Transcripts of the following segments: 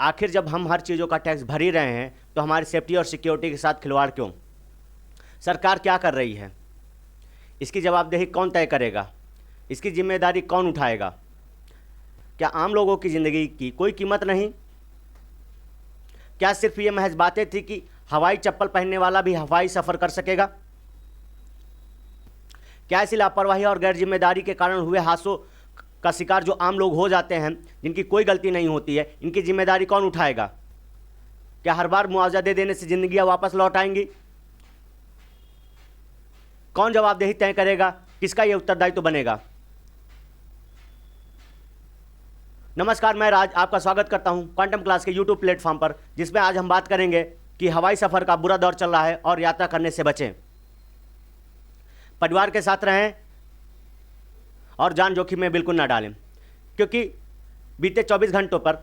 आखिर जब हम हर चीज़ों का टैक्स भर ही रहे हैं तो हमारी सेफ्टी और सिक्योरिटी के साथ खिलवाड़ क्यों? सरकार क्या कर रही है? इसकी जवाबदेही कौन तय करेगा? इसकी जिम्मेदारी कौन उठाएगा? क्या आम लोगों की ज़िंदगी की कोई कीमत नहीं? क्या सिर्फ ये महज बातें थी कि हवाई चप्पल पहनने वाला भी हवाई सफ़र कर सकेगा? क्या ऐसी लापरवाही और गैर जिम्मेदारी के कारण हुए हादसों का शिकार जो आम लोग हो जाते हैं, जिनकी कोई गलती नहीं होती है, इनकी जिम्मेदारी कौन उठाएगा? क्या हर बार मुआवजा दे देने से जिंदगियां वापस लौट आएंगी? कौन जवाबदेही तय करेगा? किसका यह उत्तरदायित्व तो बनेगा? नमस्कार, मैं राज आपका स्वागत करता हूं क्वांटम क्लास के यूट्यूब प्लेटफॉर्म पर, जिसमें आज हम बात करेंगे कि हवाई सफ़र का बुरा दौर चल रहा है और यात्रा करने से बचें। परिवार के साथ रहें और जान जोखिम में बिल्कुल ना डालें, क्योंकि बीते 24 घंटों पर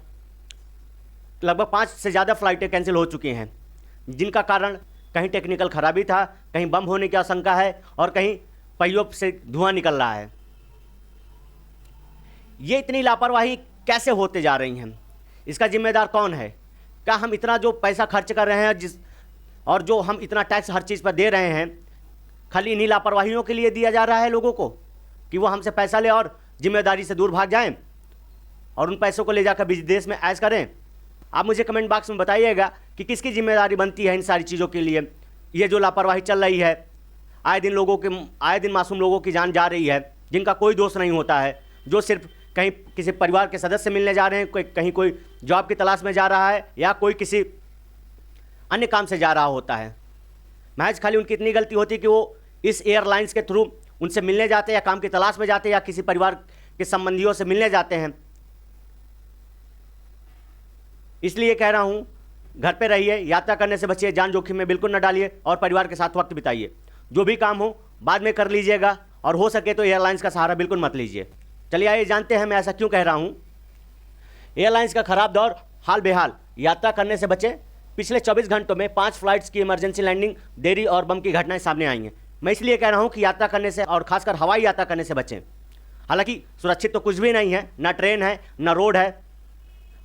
लगभग 5 से ज़्यादा फ्लाइटें कैंसिल हो चुकी हैं, जिनका कारण कहीं टेक्निकल खराबी था, कहीं बम होने की आशंका है और कहीं पहियों से धुआं निकल रहा है। ये इतनी लापरवाही कैसे होते जा रही हैं? इसका जिम्मेदार कौन है? क्या हम इतना जो पैसा खर्च कर रहे हैं और जो हम इतना टैक्स हर चीज़ पर दे रहे हैं, खाली इन्हीं लापरवाहियों के लिए दिया जा रहा है लोगों को कि वो हमसे पैसा ले और जिम्मेदारी से दूर भाग जाएं और उन पैसों को ले जाकर विदेश में ऐश करें? आप मुझे कमेंट बॉक्स में बताइएगा कि किसकी जिम्मेदारी बनती है इन सारी चीज़ों के लिए। ये जो लापरवाही चल रही है, आए दिन मासूम लोगों की जान जा रही है, जिनका कोई दोष नहीं होता है, जो सिर्फ कहीं किसी परिवार के सदस्य से मिलने जा रहे हैं, कहीं कोई जॉब की तलाश में जा रहा है या कोई किसी अन्य काम से जा रहा होता है। महज खाली उनकी इतनी गलती होती है कि वो इस एयरलाइंस के थ्रू उनसे मिलने जाते हैं या काम की तलाश में जाते हैं या किसी परिवार के संबंधियों से मिलने जाते हैं। इसलिए कह रहा हूँ, घर पे रहिए, यात्रा करने से बचिए, जान जोखिम में बिल्कुल न डालिए और परिवार के साथ वक्त बिताइए। जो भी काम हो बाद में कर लीजिएगा और हो सके तो एयरलाइंस का सहारा बिल्कुल मत लीजिए। चलिए आइए जानते हैं मैं ऐसा क्यों कह रहा हूँ। एयरलाइंस का खराब दौर, हाल बेहाल, यात्रा करने से बचे। पिछले 24 घंटों में 5 फ्लाइट्स की इमरजेंसी लैंडिंग, देरी और बम की घटनाएं सामने आई हैं। मैं इसलिए कह रहा हूं कि यात्रा करने से और खासकर हवाई यात्रा करने से बचें। हालांकि सुरक्षित तो कुछ भी नहीं है, ना ट्रेन है, ना रोड है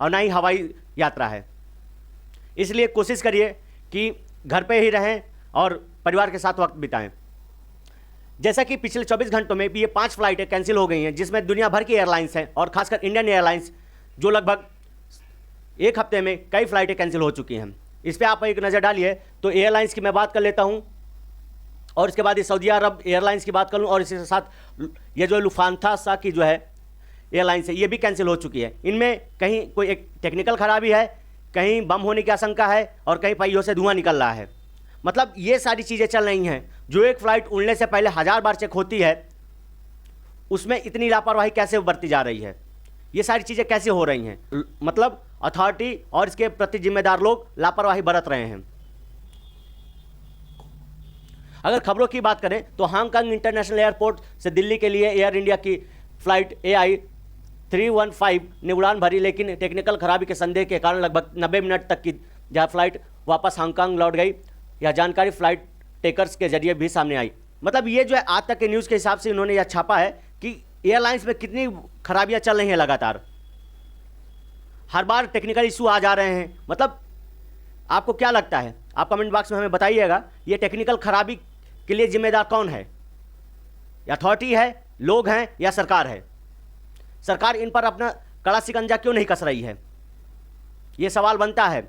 और ना ही हवाई यात्रा है। इसलिए कोशिश करिए कि घर पे ही रहें और परिवार के साथ वक्त बिताएं। जैसा कि पिछले 24 घंटों में भी ये 5 फ्लाइटें कैंसिल हो गई हैं, जिसमें दुनिया भर की एयरलाइंस हैं और खासकर इंडियन एयरलाइंस, जो लगभग एक हफ्ते में कई फ्लाइटें कैंसिल हो चुकी हैं। इस पर आप एक नज़र डालिए। तो एयरलाइंस की मैं बात कर लेता हूँ और इसके बाद ये सऊदी अरब एयरलाइंस की बात कर लूँ और इसके साथ ये जो लुफ्थांसा की जो है एयरलाइंस है, ये भी कैंसिल हो चुकी है। इनमें कहीं कोई एक टेक्निकल खराबी है, कहीं बम होने की आशंका है और कहीं पहियों से धुआं निकल रहा है। मतलब ये सारी चीज़ें चल रही हैं। जो एक फ़्लाइट उड़ने से पहले 1000 बार चेक होती है, उसमें इतनी लापरवाही कैसे बरती जा रही है? ये सारी चीज़ें कैसे हो रही हैं? मतलब अथॉरिटी और इसके प्रति जिम्मेदार लोग लापरवाही बरत रहे हैं। अगर खबरों की बात करें तो हांगकांग इंटरनेशनल एयरपोर्ट से दिल्ली के लिए एयर इंडिया की फ़्लाइट AI 315 ने उड़ान भरी, लेकिन टेक्निकल खराबी के संदेह के कारण लगभग 90 मिनट तक की जहाँ फ़्लाइट वापस हांगकांग लौट गई। यह जानकारी फ़्लाइट टेकर्स के जरिए भी सामने आई। मतलब ये जो है आज तक के न्यूज़ के हिसाब से इन्होंने यह छापा है कि एयरलाइंस में कितनी खराबियाँ चल रही हैं लगातार। हर बार टेक्निकल इशू आ जा रहे हैं। मतलब आपको क्या लगता है? आप कमेंट बॉक्स में हमें बताइएगा, ये टेक्निकल खराबी के लिए जिम्मेदार कौन है? अथॉरिटी है, लोग हैं या सरकार है? सरकार इन पर अपना कड़ा शिकंजा क्यों नहीं कस रही है? ये सवाल बनता है।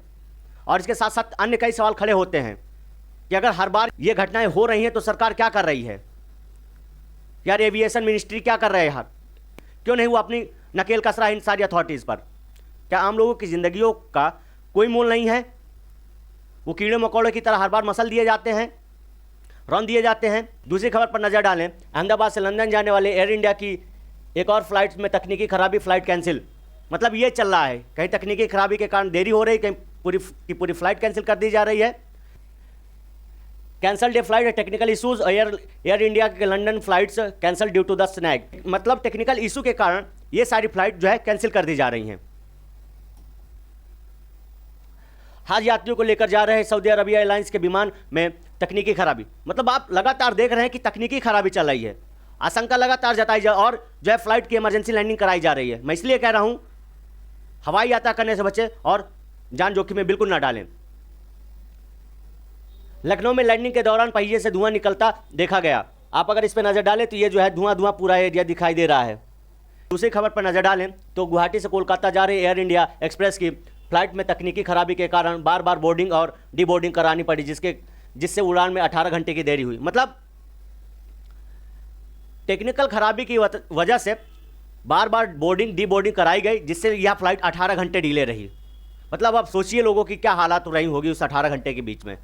और इसके साथ साथ अन्य कई सवाल खड़े होते हैं कि अगर हर बार ये घटनाएं हो रही हैं तो सरकार क्या कर रही है? यार एविएशन मिनिस्ट्री क्या कर रहे हैं यार? क्यों नहीं वो अपनी नकेल कस रहा है इन सारी अथॉरिटीज़ पर? क्या आम लोगों की ज़िंदगियों का कोई मोल नहीं है? वो कीड़े मकोड़े की तरह हर बार मसल दिए जाते हैं, रौंद दिए जाते हैं। दूसरी खबर पर नज़र डालें। अहमदाबाद से लंदन जाने वाले एयर इंडिया की एक और फ्लाइट में तकनीकी खराबी, फ्लाइट कैंसिल। मतलब ये चल रहा है, कहीं तकनीकी खराबी के कारण देरी हो रही, कहीं पूरी फ्लाइट कैंसिल कर दी जा रही है। Cancelled a flight, technical issues, Air India के London flights cancel due to the snag. मतलब टेक्निकल इशू के कारण ये सारी फ्लाइट जो है कैंसिल कर दी जा रही हैं। हज यात्रियों को लेकर जा रहे सऊदी अरबिया एयरलाइंस के विमान में तकनीकी खराबी। मतलब आप लगातार देख रहे हैं कि तकनीकी खराबी चल रही है, आशंका लगातार जताई जा और जो है फ्लाइट की इमरजेंसी लैंडिंग कराई जा रही है। मैं इसलिए कह रहा हूं, हवाई यात्रा करने से बचें और जान जोखिम में बिल्कुल ना डालें। लखनऊ में लैंडिंग के दौरान पहिए से धुआं निकलता देखा गया। आप अगर इस पर नज़र डालें तो ये जो है धुआं पूरा एरिया दिखाई दे रहा है। दूसरी खबर पर नज़र डालें तो गुवाहाटी से कोलकाता जा रही एयर इंडिया एक्सप्रेस की फ्लाइट में तकनीकी खराबी के कारण बार बार बोर्डिंग और डीबोर्डिंग करानी पड़ी, जिससे उड़ान में 18 घंटे की देरी हुई। मतलब टेक्निकल खराबी की वजह से बार बार बोर्डिंग डीबोर्डिंग कराई गई, जिससे यह फ्लाइट 18 घंटे डिले रही। मतलब आप सोचिए लोगों की क्या हालात रही होगी उस 18 घंटे के बीच में।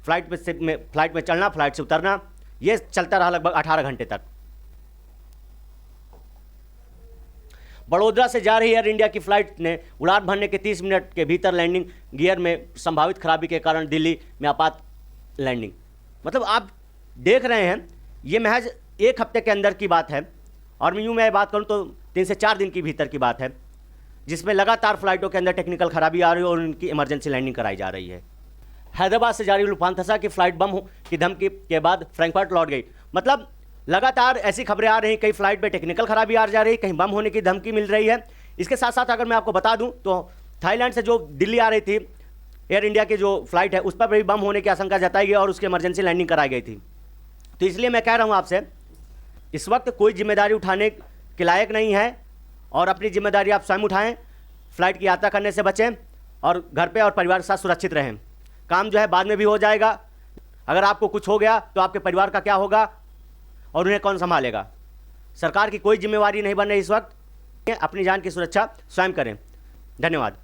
फ्लाइट में चलना, फ्लाइट से उतरना, ये चलता रहा लगभग 18 घंटे तक। बड़ोदरा से जा रही एयर इंडिया की फ्लाइट ने उड़ान भरने के 30 मिनट के भीतर लैंडिंग गियर में संभावित खराबी के कारण दिल्ली में आपात लैंडिंग। मतलब आप देख रहे हैं ये महज एक हफ्ते के अंदर की बात है, और मैं बात करूं तो 3 से 4 दिन के भीतर की बात है, जिसमें लगातार फ्लाइटों के अंदर टेक्निकल खराबी आ रही है और उनकी इमरजेंसी लैंडिंग कराई जा रही है। हैदराबाद से जा रही लुफ्थांसा की फ्लाइट बम की धमकी के बाद फ्रैंकफर्ट लौट गई। मतलब लगातार ऐसी खबरें आ रही, कई फ्लाइट में टेक्निकल खराबी आ जा रही, कहीं बम होने की धमकी मिल रही है। इसके साथ साथ अगर मैं आपको बता दूं तो थाईलैंड से जो दिल्ली आ रही थी एयर इंडिया की जो फ्लाइट है, उस पर भी बम होने की आशंका जताई गई और उसकी इमरजेंसी लैंडिंग कराई गई थी। तो इसलिए मैं कह रहा हूं आपसे, इस वक्त कोई जिम्मेदारी उठाने के लायक नहीं है और अपनी जिम्मेदारी आप स्वयं उठाएं। फ्लाइट की यात्रा करने से बचें और घर पे और परिवार के साथ सुरक्षित रहें। काम जो है बाद में भी हो जाएगा। अगर आपको कुछ हो गया तो आपके परिवार का क्या होगा और उन्हें कौन संभालेगा? सरकार की कोई जिम्मेवारी नहीं बन रही इस वक्त। अपनी जान की सुरक्षा स्वयं करें। धन्यवाद।